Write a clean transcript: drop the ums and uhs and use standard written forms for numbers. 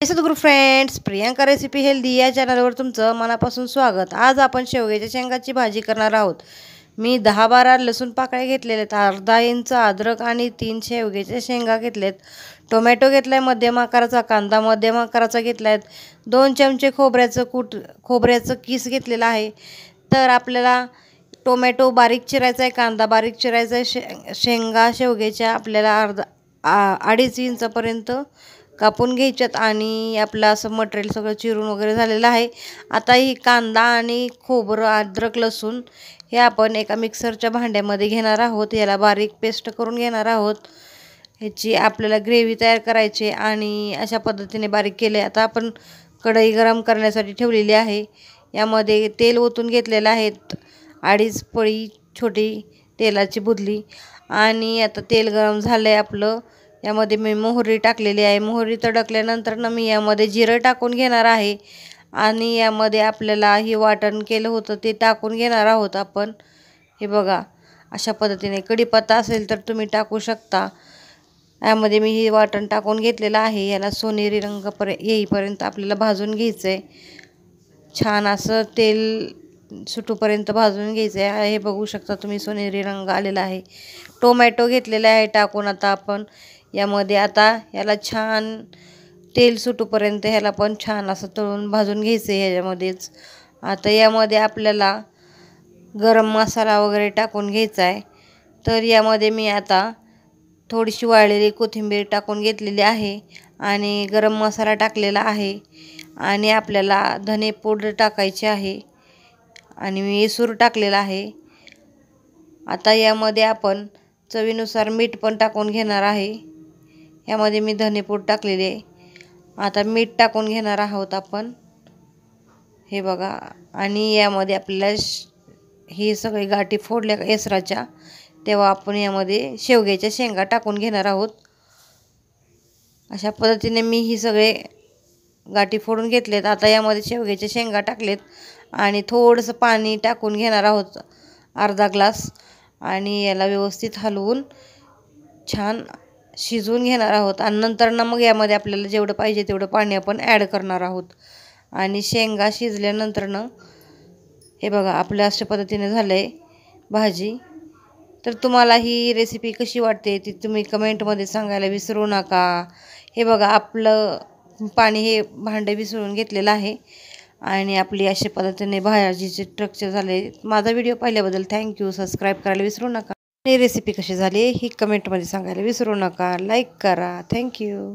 सद्गुरू friends, Priyanka recipe healthy या चॅनलवर तुमचं मनापासून स्वागत। आज आपण शेवग्याच्या शेंगाची भाजी करणार आहोत। मी 10-12 लसूण पाकळ्या घेतलेले आहेत, अर्धा इंच अद्रक आणि 3 शेवग्याच्या शेंगा घेतलेत, टोमॅटो घेतलाय मध्यम आकाराचा, कांदा मध्यम आकाराचा घेतलाय, 2 चमचे खोबऱ्याचं किस घेतलेला आहे। तर आपल्याला टोमॅटो बारीक चिरायचा आहे, कांदा बारीक चिरायचा आहे, शेंगा शेवग्याच्या आपल्याला 2.5 इंचापर्यंत कापून घ्यायच्यात आणि आपलं असं मटेरियल सगळं चिरून वगैरे झालेलं आहे। आता ही कांदा आणि खोबरं अद्रक लसूण हे आपण एका मिक्सरच्या भांड्यामध्ये घेणार आहोत, याला बारीक पेस्ट करून घेणार आहोत। ह्याची आपल्याला ग्रेव्ही तयार करायची आणि अशा पद्धतीने बारीक केले। आता आपण कढई गरम करण्यासाठी ठेवलेली आहे, यामध्ये तेल ओतून घेतलेलं आहे, 2.5 पळी छोटी तेलाची बुदली। आणि आता तेल गरम झालं आहे आपलं, यामध्ये मी मोहरी टाकलेली आहे। मोहरी तडकल्यानंतर मी यामध्ये जिरं टाकून घेणार आहे आणि यामध्ये आपल्याला ही वाटण केलं होतं ते टाकून घेणार आहोत आपण। हे बघा, अशा पद्धतीने कढीपत्ता असेल तर तुम्ही टाकू शकता। यामध्ये मी ही वाटण टाकून घेतलेलं आहे, याला सोनेरी रंग येईपर्यंत आपल्याला भाजून घ्यायचं आहे। छान असं तेल सुटूपर्यंत भाजून घ्यायचं आहे। हे बघू शकता तुम्ही, सोनेरी रंग आलेला आहे। टोमॅटो घेतलेला आहे टाकून आता आपण यामध्ये आता याला छान तेल सुटूपर्यंत ह्याला पण छान असं तळून भाजून घ्यायचं आहे ह्याच्यामध्येच। आता यामध्ये आपल्याला गरम मसाला वगैरे टाकून घ्यायचा आहे। तर यामध्ये मी आता थोडीशी वाळलेली कोथिंबीर टाकून घेतलेली आहे आणि गरम मसाला टाकलेला आहे आणि आपल्याला धने पावडर टाकायची आहे आणि मी इसूर टाकलेला आहे। आता यामध्ये आपण चवीनुसार मीठ पण टाकून घेणार आहे। यामध्ये मी धनेपूड टाकलेले आहे, आता मीठ टाकून घेणार आहोत आपण। हे बघा, आणि यामध्ये आपल्याला ही सगळी गाठी फोडल्या एसराच्या, तेव्हा आपण यामध्ये शेवग्याच्या शेंगा टाकून घेणार आहोत। अशा पद्धतीने मी ही सगळे गाठी फोडून घेतलेत। आता यामध्ये शेवग्याच्या शेंगा टाकलेत आणि थोडंसं पाणी टाकून घेणार आहोत, अर्धा ग्लास, आणि याला व्यवस्थित हलवून छान शिजवून घेणार आहोत। आणि नंतर मग यामध्ये आपल्याला जेवढं पाहिजे तेवढं पाणी आपण ॲड करणार आहोत। आणि शेंगा शिजल्यानंतर हे बघा, आपल्या अशा पद्धतीने झालं आहे भाजी। तर तुम्हाला ही रेसिपी कशी वाटते ती तुम्ही कमेंटमध्ये सांगायला विसरू नका। हे बघा, आपलं पाणी हे भांडे विसळून घेतलेलं आहे आणि आपली अशा पद्धतीने भाजीचे स्ट्रक्चर झाले। माझा व्हिडिओ पाहिल्याबद्दल थँक्यू। सबस्क्राईब करायला विसरू नका। ही रेसिपी कशी झाली ही कमेंटमध्ये सांगायला विसरू नका। लाईक करा। थँक्यू।